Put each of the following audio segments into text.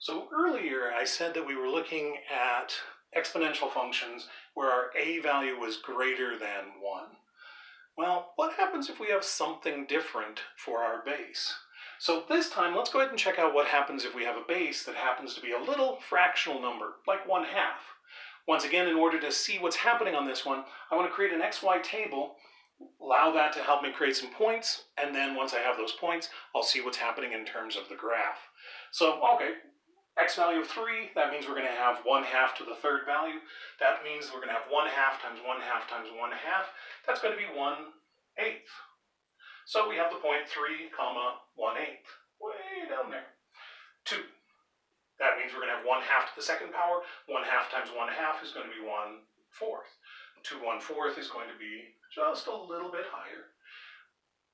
So earlier I said that we were looking at exponential functions where our a value was greater than 1. Well, what happens if we have something different for our base? So this time, let's go ahead and check out what happens if we have a base that happens to be a little fractional number, like 1/2. Once again, in order to see what's happening on this one, I want to create an XY table, allow that to help me create some points, and then once I have those points, I'll see what's happening in terms of the graph. So, okay, x value of 3, that means we're going to have 1/2 to the third value. That means we're going to have 1/2 times 1/2 times 1/2. That's going to be 1/8. So we have the point 3, 1/8, way down there. 2. That means we're going to have 1/2 to the second power. 1/2 times 1/2 is going to be 1/4. 2 1/4 is going to be just a little bit higher.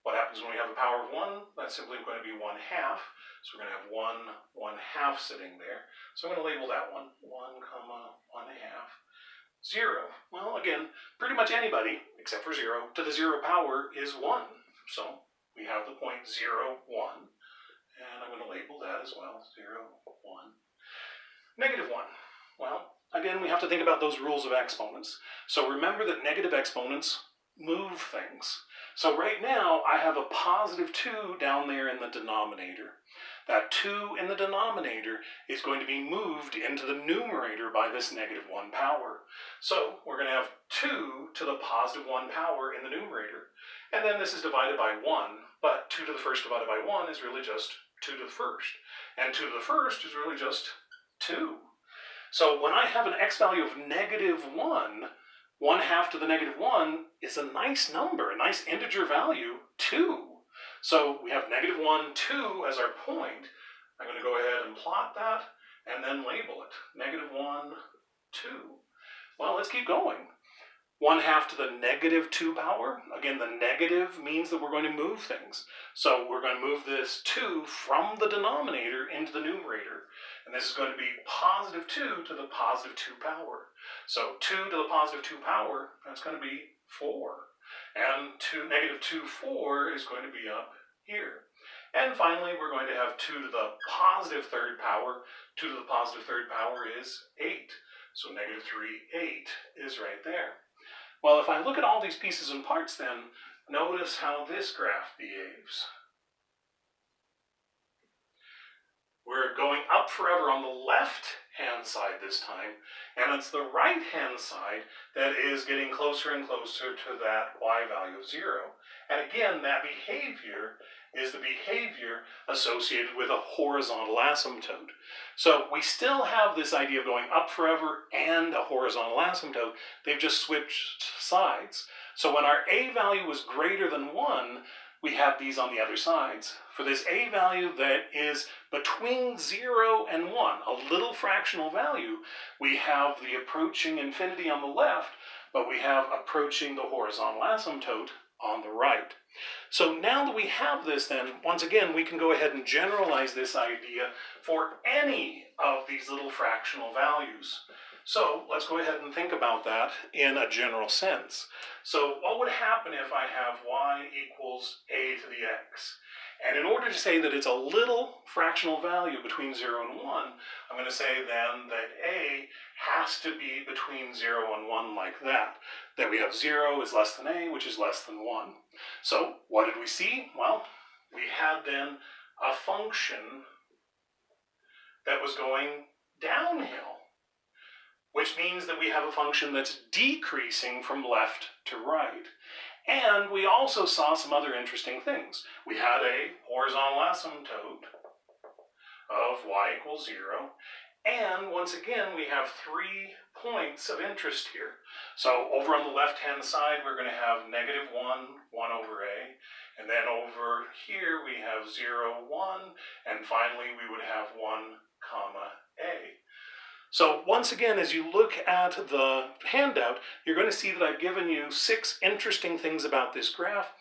What happens when we have a power of 1? That's simply going to be 1/2. So we're going to have 1/1/2 sitting there. So I'm going to label that one 1, 1/2. 0. Well, again, pretty much anybody, except for 0, to the 0 power is 1. So we have the point 0, 1. And I'm going to label that as well, 0, 1. -1. Well, again, we have to think about those rules of exponents. So remember that negative exponents move things. So right now, I have a positive 2 down there in the denominator. That 2 in the denominator is going to be moved into the numerator by this -1 power. So we're going to have 2 to the positive 1 power in the numerator. And then this is divided by 1, but 2 to the first divided by 1 is really just 2 to the first. And 2 to the first is really just 2. So when I have an x value of -1, 1/2 to the -1 is a nice number, a nice integer value, 2. So we have -1, 2 as our point. I'm going to go ahead and plot that and then label it. -1, 2. Well, let's keep going. 1/2 to the -2 power. Again, the negative means that we're going to move things. So we're going to move this 2 from the denominator into the numerator. And this is going to be positive 2 to the positive 2 power. So 2 to the positive 2 power, that's going to be 4. And -2, 4 is going to be up here. And finally, we're going to have 2 to the positive third power. 2 to the positive third power is 8. So -3, 8 is right there. Well, if I look at all these pieces and parts then, notice how this graph behaves. We're going up forever on the left-hand side this time, and it's the right-hand side that is getting closer and closer to that y value of 0. And again, that behavior is the behavior associated with a horizontal asymptote. So we still have this idea of going up forever and a horizontal asymptote. They've just switched sides. So when our a value was greater than 1, we have these on the other sides. For this a value that is between 0 and 1, a little fractional value, we have the approaching infinity on the left, but we have approaching the horizontal asymptote on the right. So now that we have this then, once again, we can go ahead and generalize this idea for any of these little fractional values. So let's go ahead and think about that in a general sense. So what would happen if I have y equals a to the x? And in order to say that it's a little fractional value between 0 and 1, I'm going to say then that a has to be between 0 and 1 like that. That we have 0 is less than a, which is less than 1. So what did we see? Well, we had then a function that was going downhill, which means that we have a function that's decreasing from left to right. And we also saw some other interesting things. We had a horizontal asymptote of y equals 0. And once again, we have 3 points of interest here. So over on the left-hand side, we're going to have -1, 1 over a. And then over here, we have 0, 1. And finally, we would have 1, a. So once again, as you look at the handout, you're going to see that I've given you 6 interesting things about this graph.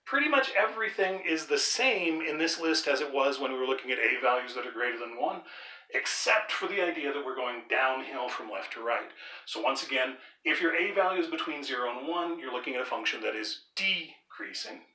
Pretty much everything is the same in this list as it was when we were looking at a values that are greater than 1, except for the idea that we're going downhill from left to right. So once again, if your a value is between 0 and 1, you're looking at a function that is decreasing.